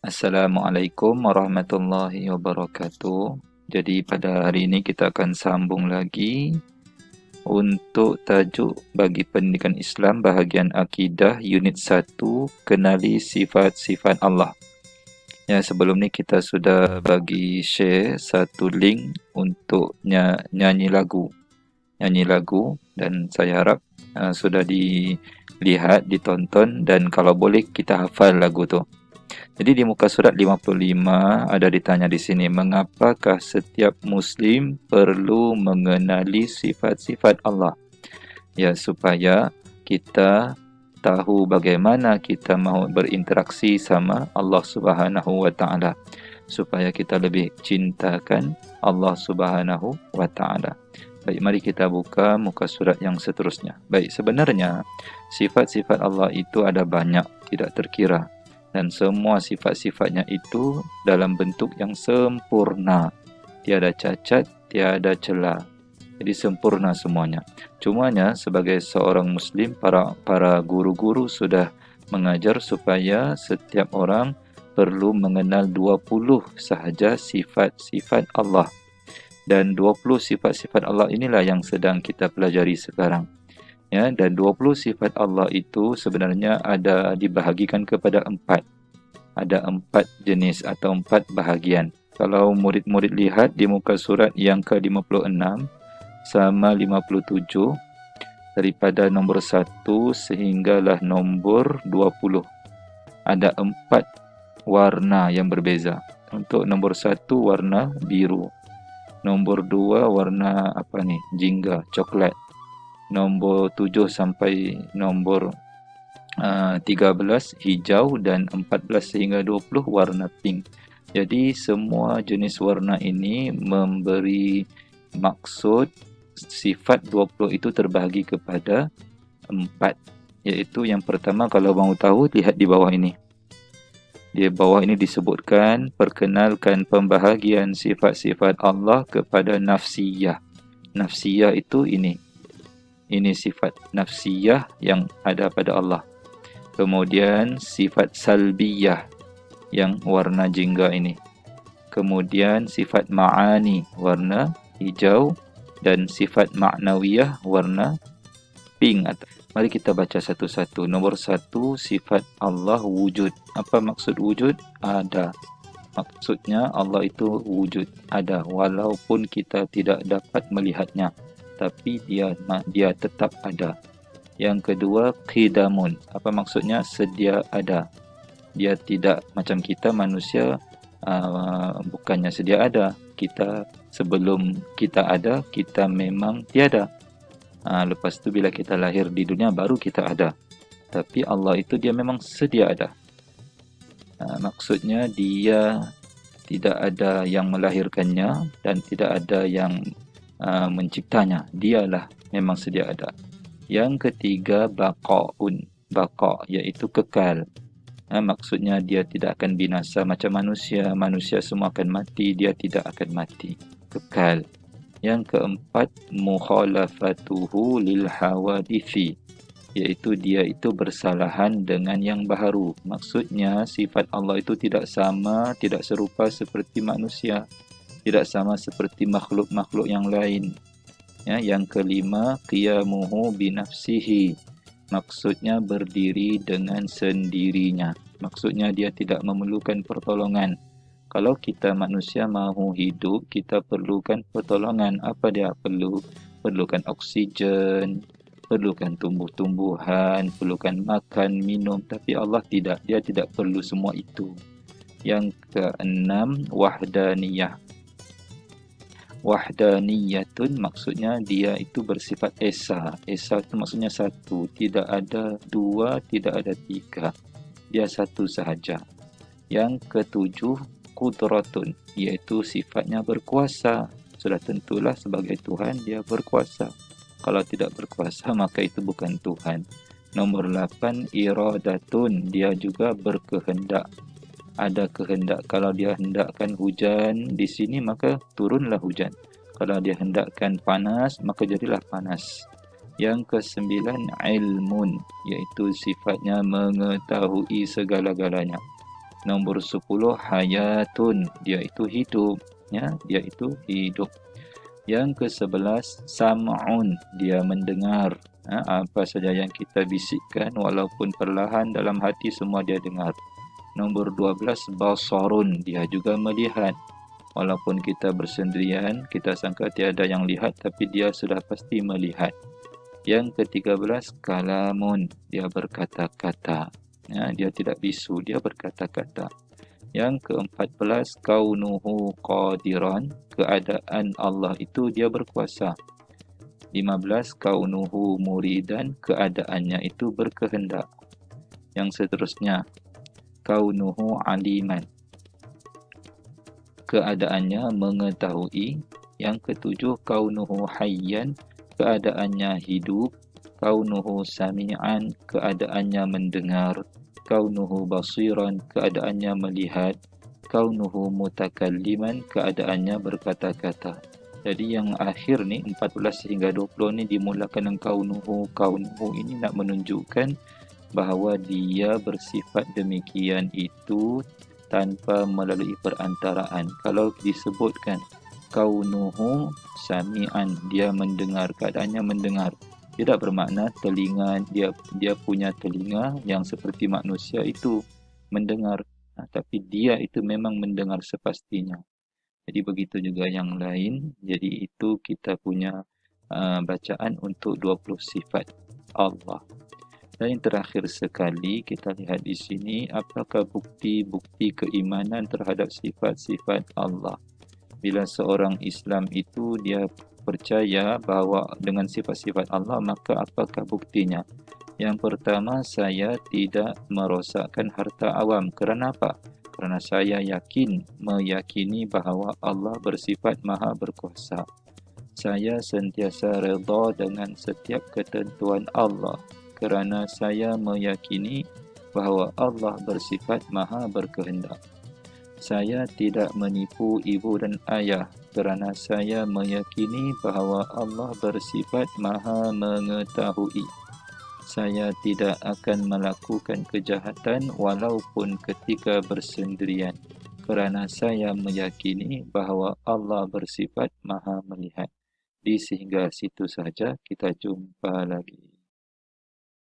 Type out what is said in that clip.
Assalamualaikum warahmatullahi wabarakatuh. Jadi pada hari ini kita akan sambung lagi untuk tajuk bagi pendidikan Islam bahagian akidah unit 1, kenali sifat-sifat Allah. Ya, sebelum ni kita sudah bagi share satu link untuk nyanyi lagu. Dan saya harap sudah dilihat, ditonton dan kalau boleh kita hafal lagu tu. Jadi di muka surat 55 ada ditanya di sini, mengapakah setiap Muslim perlu mengenali sifat-sifat Allah? Ya, supaya kita tahu bagaimana kita mahu berinteraksi sama Allah Subhanahu wa Ta'ala, supaya kita lebih cintakan Allah Subhanahu wa Ta'ala. Baik, mari kita buka muka surat yang seterusnya. Baik, sebenarnya sifat-sifat Allah itu ada banyak, tidak terkira. Dan semua sifat-sifatnya itu dalam bentuk yang sempurna. Tiada cacat, tiada celah. Jadi sempurna semuanya. Cumanya sebagai seorang Muslim, para guru-guru sudah mengajar supaya setiap orang perlu mengenal 20 sahaja sifat-sifat Allah. Dan 20 sifat-sifat Allah inilah yang sedang kita pelajari sekarang. Ya, dan 20 sifat Allah itu sebenarnya ada dibahagikan kepada 4. Ada 4 jenis atau 4 bahagian. Kalau murid-murid lihat di muka surat yang ke-56 sama 57, daripada nombor 1 sehinggalah nombor 20. Ada 4 warna yang berbeza. Untuk nombor 1 warna biru. Nombor 2 warna jingga, coklat. Nombor 7 sampai nombor 13 hijau dan 14 sehingga 20 warna pink. Jadi semua jenis warna ini memberi maksud sifat 20 itu terbahagi kepada 4. Iaitu yang pertama, kalau mahu tahu lihat di bawah ini. Di bawah ini disebutkan perkenalkan pembahagian sifat-sifat Allah kepada nafsiyah. Nafsiyah itu ini sifat nafsiyah yang ada pada Allah. Kemudian sifat salbiyah yang warna jingga ini. Kemudian sifat ma'ani warna hijau dan sifat ma'nawiyah warna pink. Mari kita baca satu-satu. Nombor 1, sifat Allah wujud. Apa maksud wujud? Ada. Maksudnya Allah itu wujud, ada, walaupun kita tidak dapat melihatnya, tapi dia tetap ada. Yang kedua, qidamun. Apa maksudnya? Sedia ada. Dia tidak macam kita manusia, bukannya sedia ada. Kita sebelum kita ada, kita memang tiada. Lepas tu bila kita lahir di dunia baru kita ada. Tapi Allah itu dia memang sedia ada. Maksudnya dia tidak ada yang melahirkannya dan tidak ada yang menciptanya. Dialah memang sedia ada. Yang ketiga, baqa'un. Baqa' iaitu kekal. Maksudnya dia tidak akan binasa macam manusia. Manusia semua akan mati, dia tidak akan mati. Kekal. Yang keempat, mukhalafatuhu lil hawadithi, iaitu dia itu bersalahan dengan yang baharu. Maksudnya sifat Allah itu tidak sama, tidak serupa seperti manusia, tidak sama seperti makhluk-makhluk yang lain. Ya, yang kelima, qiyamuhu binafsihi. Maksudnya berdiri dengan sendirinya. Maksudnya dia tidak memerlukan pertolongan. Kalau kita manusia mahu hidup, kita perlukan pertolongan. Apa dia perlu? Perlukan oksigen, perlukan tumbuh-tumbuhan, perlukan makan, minum. Tapi Allah tidak. Dia tidak perlu semua itu. Yang keenam, wahdaniyah. Wahdaniyatun maksudnya dia itu bersifat esa. Esa itu maksudnya satu. Tidak ada dua, tidak ada tiga. Dia satu sahaja. Yang ketujuh, qudratun, iaitu sifatnya berkuasa. Sudah tentulah sebagai Tuhan dia berkuasa. Kalau tidak berkuasa maka itu bukan Tuhan. Nombor 8, iradatun, dia juga berkehendak. Ada kehendak. Kalau dia hendakkan hujan di sini maka turunlah hujan. Kalau dia hendakkan panas maka jadilah panas. Yang ke-9, ilmun, iaitu sifatnya mengetahui segala-galanya. Nombor 10 hayatun, dia itu hidup, ya, dia itu hidup. Yang ke-11 sam'un, dia mendengar. Apa saja yang kita bisikkan walaupun perlahan dalam hati semua dia dengar. Nombor 12 basarun, dia juga melihat. Walaupun kita bersendirian, kita sangka tiada yang lihat tapi dia sudah pasti melihat. Yang ke-13 kalamun, dia berkata-kata. Ya, dia tidak bisu, dia berkata-kata. Yang ke-14 kaunuhu qadiran, keadaan Allah itu dia berkuasa. 15 kaunuhu muridan, keadaannya itu berkehendak. Yang seterusnya kaunuhu aliman, keadaannya mengetahui. Yang ketujuh kaunuhu hayyan, keadaannya hidup. Kaunuhu sami'an, keadaannya mendengar. Kaunuhu basiran, keadaannya melihat. Kaunuhu mutakalliman, keadaannya berkata-kata. Jadi yang akhir ni 14 hingga 20 ni dimulakan dengan kaunuhu. Kaunuhu ini nak menunjukkan bahawa dia bersifat demikian itu tanpa melalui perantaraan. Kalau disebutkan kaunuhu sami'an, dia mendengar, keadaannya mendengar, tidak bermakna telinga dia punya telinga yang seperti manusia itu mendengar, tapi dia itu memang mendengar sepastinya. Jadi begitu juga yang lain. Jadi itu kita punya bacaan untuk 20 sifat Allah. Dan yang terakhir sekali kita lihat di sini, apakah bukti-bukti keimanan terhadap sifat-sifat Allah. Bila seorang Islam itu dia percaya bahawa dengan sifat-sifat Allah, maka apakah buktinya? Yang pertama, saya tidak merosakkan harta awam. Kerana apa? Kerana saya meyakini bahawa Allah bersifat maha berkuasa. Saya sentiasa redha dengan setiap ketentuan Allah, kerana saya meyakini bahawa Allah bersifat maha berkehendak. Saya tidak menipu ibu dan ayah, kerana saya meyakini bahawa Allah bersifat maha mengetahui. Saya tidak akan melakukan kejahatan walaupun ketika bersendirian, kerana saya meyakini bahawa Allah bersifat maha melihat. Di sehingga situ saja, kita jumpa lagi.